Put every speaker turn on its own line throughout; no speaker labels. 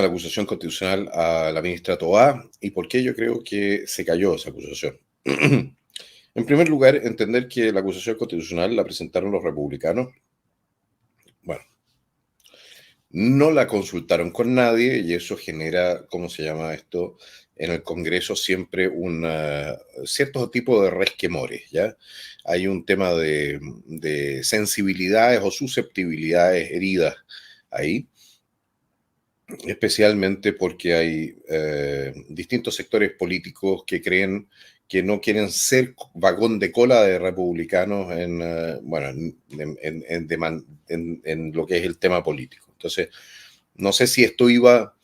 la acusación constitucional a la ministra Toá y por qué yo creo que se cayó esa acusación. En primer lugar, entender que la acusación constitucional la presentaron los republicanos. Bueno, no la consultaron con nadie y eso genera, ¿cómo se llama esto? En el Congreso siempre un cierto tipo de resquemores, ¿ya? Hay un tema de sensibilidades o susceptibilidades heridas ahí, especialmente porque hay distintos sectores políticos que creen que no quieren ser vagón de cola de republicanos bueno, en lo que es el tema político. Entonces, no sé si esto iba,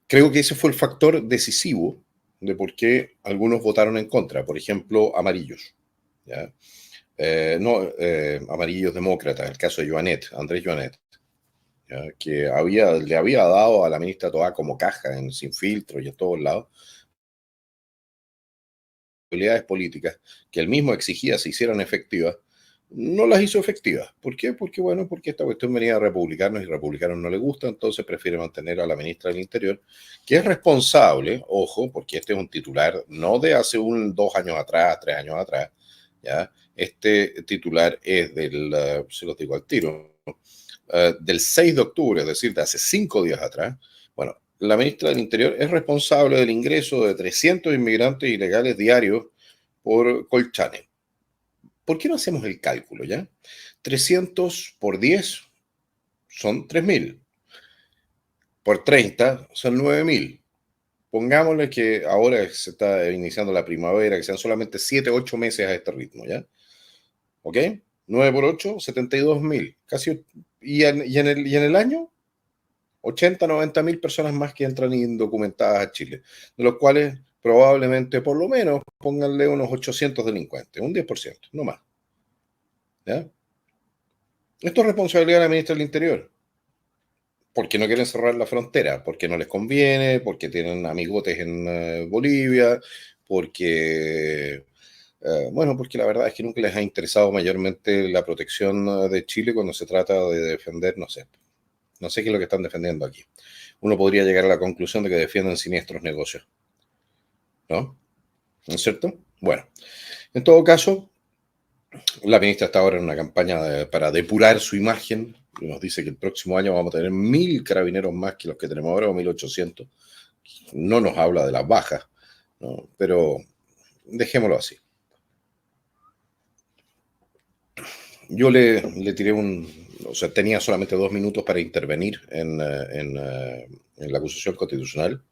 creo que ese fue el factor decisivo de por qué algunos votaron en contra, por ejemplo, amarillos, ¿ya? No, amarillos demócratas, el caso de Joanet, Andrés Joanet, ¿ya? Que le había dado a la ministra Toá como caja en Sin Filtro y en todos lados habilidades políticas que él mismo exigía se hicieran efectivas, no las hizo efectivas. ¿Por qué? Porque, bueno, porque esta cuestión venía de republicanos y republicanos no le gusta, entonces prefiere mantener a la ministra del Interior, que es responsable, ojo, porque este es un titular no de hace 2 años atrás, 3 años atrás, ¿ya? Este titular es se lo digo al tiro, del 6 de octubre, es decir, de hace 5 días atrás. Bueno, la ministra del Interior es responsable del ingreso de 300 inmigrantes ilegales diarios por Colchane. ¿Por qué no hacemos el cálculo, ya? 300 por 10 son 3.000. Por 30 son 9.000. Pongámosle que ahora se está iniciando la primavera, que sean solamente 7, 8 meses a este ritmo, ¿ya? ¿Ok? 9 por 8, 72.000. Casi, y en el año, 80, 90.000 personas más que entran indocumentadas a Chile, de los cuales probablemente, por lo menos, pónganle unos 800 delincuentes, un 10%, no más. ¿Ya? Esto es responsabilidad de la ministra del Interior, porque no quieren cerrar la frontera, porque no les conviene, porque tienen amigotes en Bolivia, porque, bueno, porque la verdad es que nunca les ha interesado mayormente la protección de Chile cuando se trata de defender, no sé qué es lo que están defendiendo aquí. Uno podría llegar a la conclusión de que defienden siniestros negocios, ¿no? ¿No es cierto? Bueno, en todo caso, la ministra está ahora en una campaña para depurar su imagen. Y nos dice que el próximo año vamos a tener 1.000 carabineros más que los que tenemos ahora, o 1.800. No nos habla de las bajas, ¿no? Pero dejémoslo así. Yo le tiré o sea, tenía solamente 2 minutos para intervenir en la acusación constitucional.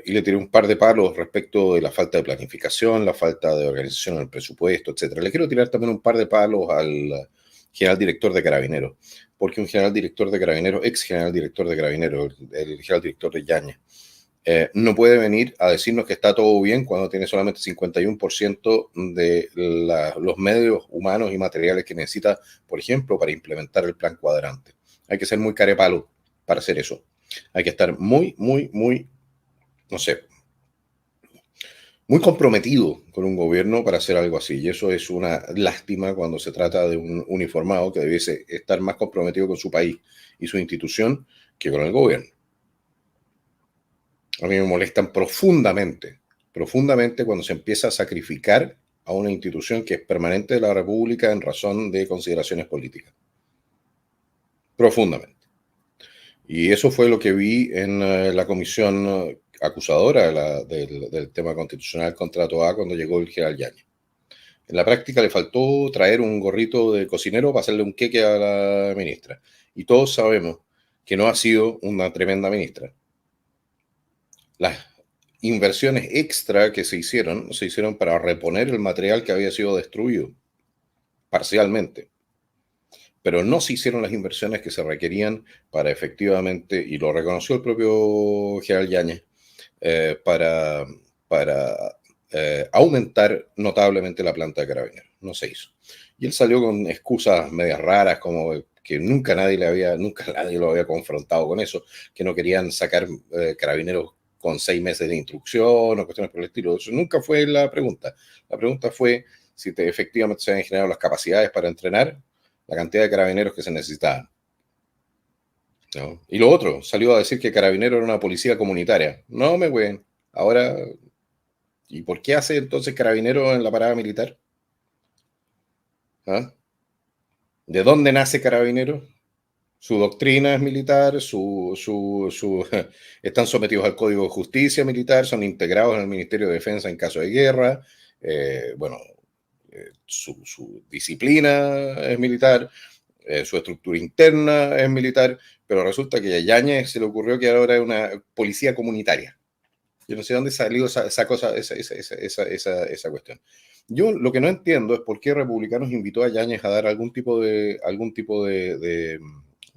Y le tiré un par de palos respecto de la falta de planificación, la falta de organización en el presupuesto, etcétera. Le quiero tirar también un par de palos al general director de Carabineros, porque un general director de Carabineros, ex general director de Carabineros, el general director de Yáñez, no puede venir a decirnos que está todo bien cuando tiene solamente 51% de los medios humanos y materiales que necesita, por ejemplo, para implementar el plan cuadrante. Hay que ser muy carepalo para hacer eso. Hay que estar muy, muy, muy, no sé, muy comprometido con un gobierno para hacer algo así. Y eso es una lástima cuando se trata de un uniformado que debiese estar más comprometido con su país y su institución que con el gobierno. A mí me molestan profundamente, profundamente cuando se empieza a sacrificar a una institución que es permanente de la República en razón de consideraciones políticas. Profundamente. Y eso fue lo que vi en la comisión acusadora del tema constitucional contra Toá cuando llegó el general Yáñez. En la práctica le faltó traer un gorrito de cocinero para hacerle un queque a la ministra. Y todos sabemos que no ha sido una tremenda ministra. Las inversiones extra que se hicieron para reponer el material que había sido destruido, parcialmente. Pero no se hicieron las inversiones que se requerían para efectivamente, y lo reconoció el propio general Yáñez, para aumentar notablemente la planta de Carabineros. No se hizo. Y él salió con excusas medias raras, como que nunca nadie lo había confrontado con eso, que no querían sacar Carabineros con 6 meses de instrucción o cuestiones por el estilo. Eso nunca fue la pregunta. La pregunta fue si efectivamente se habían generado las capacidades para entrenar la cantidad de carabineros que se necesitaban. ¿no? Y lo otro, salió a decir que Carabinero era una policía comunitaria. No me güey. Ahora, ¿y por qué hace entonces Carabinero en la parada militar? ¿Ah? ¿De dónde nace Carabinero? Su doctrina es militar, están sometidos al Código de Justicia militar, son integrados en el Ministerio de Defensa en caso de guerra, bueno, su disciplina es militar, su estructura interna es militar, pero resulta que a Yáñez se le ocurrió que ahora es una policía comunitaria. Yo no sé dónde salió esa cosa, esa cuestión. Yo lo que no entiendo es por qué Republicanos invitó a Yáñez a dar algún tipo de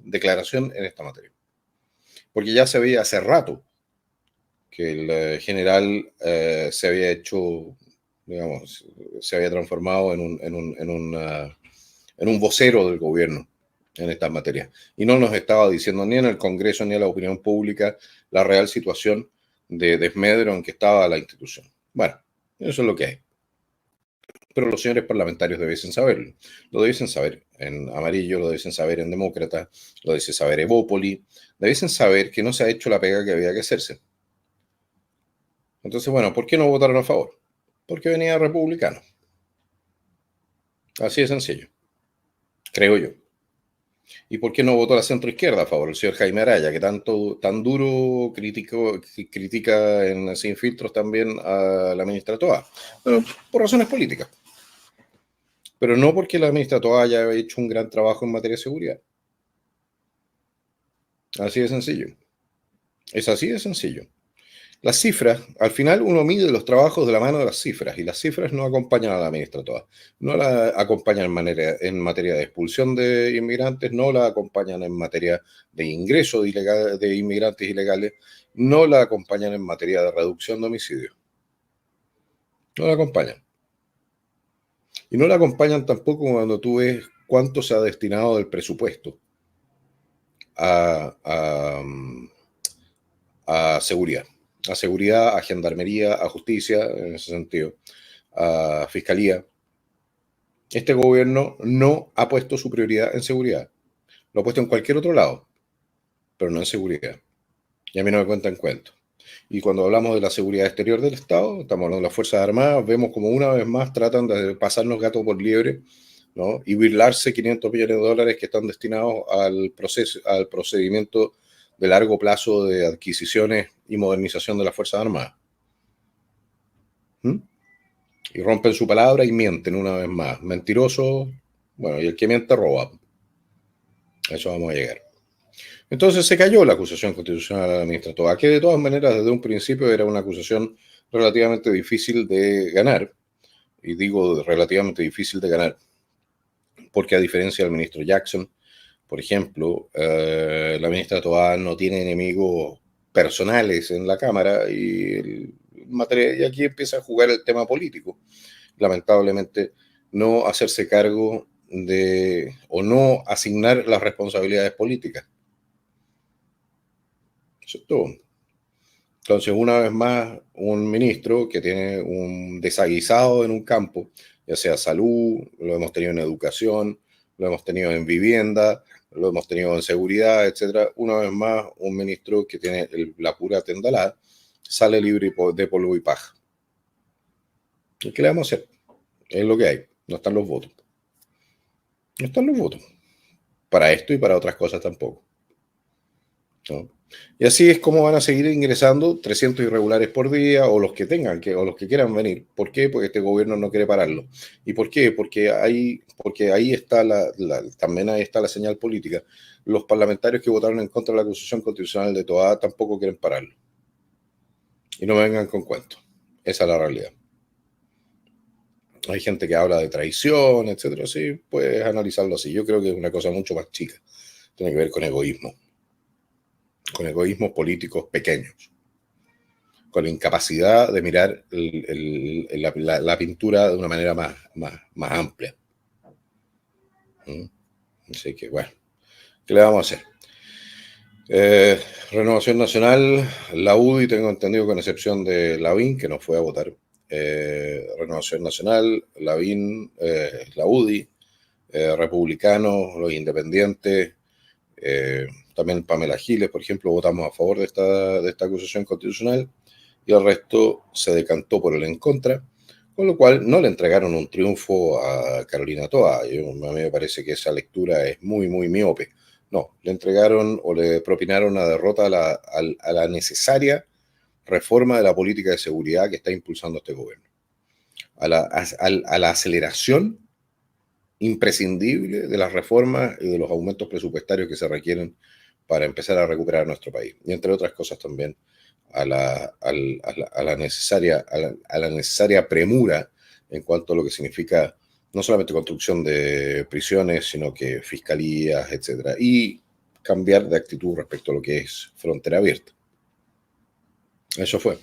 declaración en esta materia. Porque ya se veía hace rato que el general se había hecho, digamos, se había transformado en un vocero del gobierno en estas materias. Y no nos estaba diciendo ni en el Congreso ni a la opinión pública la real situación de desmedro en que estaba la institución. Bueno, eso es lo que hay. Pero los señores parlamentarios debiesen saberlo. Lo debiesen saber en Amarillo, lo debiesen saber en Demócrata, lo debiesen saber en Evópoli, debiesen saber que no se ha hecho la pega que había que hacerse. Entonces, bueno, ¿por qué no votaron a favor? Porque venía republicano. Así de sencillo, creo yo. ¿Y por qué no votó la centroizquierda a favor? El señor Jaime Araya, que tan duro critica Sin Filtros también a la ministra Toa. Bueno, por razones políticas. Pero no porque la ministra Toa haya hecho un gran trabajo en materia de seguridad. Así de sencillo. Es así de sencillo. Las cifras, al final uno mide los trabajos de la mano de las cifras y las cifras no acompañan a la ministra Toa. No la acompañan en materia de expulsión de inmigrantes, no la acompañan en materia de ingreso de inmigrantes ilegales, no la acompañan en materia de reducción de homicidios. No la acompañan. Y no la acompañan tampoco cuando tú ves cuánto se ha destinado del presupuesto a, a, a seguridad. A seguridad, a gendarmería, a justicia, en ese sentido, a fiscalía. Este gobierno no ha puesto su prioridad en seguridad. Lo ha puesto en cualquier otro lado, pero no en seguridad. Y a mí no me cuentan cuentos. Y cuando hablamos de la seguridad exterior del Estado, estamos hablando de las Fuerzas Armadas, vemos como una vez más tratan de pasarnos gato por liebre, ¿no? Y burlarse 500 millones de dólares que están destinados al procedimiento de largo plazo de adquisiciones y modernización de las Fuerzas Armadas. ¿Mm? Y rompen su palabra y mienten una vez más. Mentiroso, bueno, y el que miente roba. A eso vamos a llegar. Entonces se cayó la acusación constitucional a la ministra Toa, que de todas maneras desde un principio era una acusación relativamente difícil de ganar. Y digo relativamente difícil de ganar, porque a diferencia del ministro Jackson, por ejemplo, la ministra Toa no tiene enemigos personales en la Cámara y aquí empieza a jugar el tema político. Lamentablemente, no hacerse cargo de o no asignar las responsabilidades políticas. Eso es todo. Entonces, una vez más, un ministro que tiene un desaguisado en un campo, ya sea salud, lo hemos tenido en educación, lo hemos tenido en vivienda, lo hemos tenido en seguridad, etcétera. Una vez más, un ministro que tiene la pura tendalada sale libre de polvo y paja. ¿Y qué le vamos a hacer? Es lo que hay. No están los votos. No están los votos. Para esto y para otras cosas tampoco, ¿no? Y así es como van a seguir ingresando 300 irregulares por día o los que tengan o los que quieran venir. ¿Por qué? Porque este gobierno no quiere pararlo. ¿Y por qué? Porque ahí está también ahí está la señal política. Los parlamentarios que votaron en contra de la acusación constitucional de Toa tampoco quieren pararlo. Y no me vengan con cuentos. Esa es la realidad. Hay gente que habla de traición, etcétera. Sí, puedes analizarlo así. Yo creo que es una cosa mucho más chica. Tiene que ver con egoísmo. Con egoísmos políticos pequeños, con la incapacidad de mirar la pintura de una manera más amplia. Así que, bueno, ¿qué le vamos a hacer? Renovación Nacional, la UDI, tengo entendido, con excepción de Lavín, que no fue a votar. Renovación Nacional, Lavín, la UDI, republicanos, los independientes, también Pamela Giles, por ejemplo, votamos a favor de esta acusación constitucional y el resto se decantó por el en contra, con lo cual no le entregaron un triunfo a Carolina Toa. A mí me parece que esa lectura es muy, muy miope. No, le entregaron o le propinaron una derrota a la necesaria reforma de la política de seguridad que está impulsando este gobierno, a la aceleración imprescindible de las reformas y de los aumentos presupuestarios que se requieren para empezar a recuperar nuestro país. Y entre otras cosas también a la necesaria premura en cuanto a lo que significa no solamente construcción de prisiones, sino que fiscalías, etcétera, y cambiar de actitud respecto a lo que es frontera abierta. Eso fue.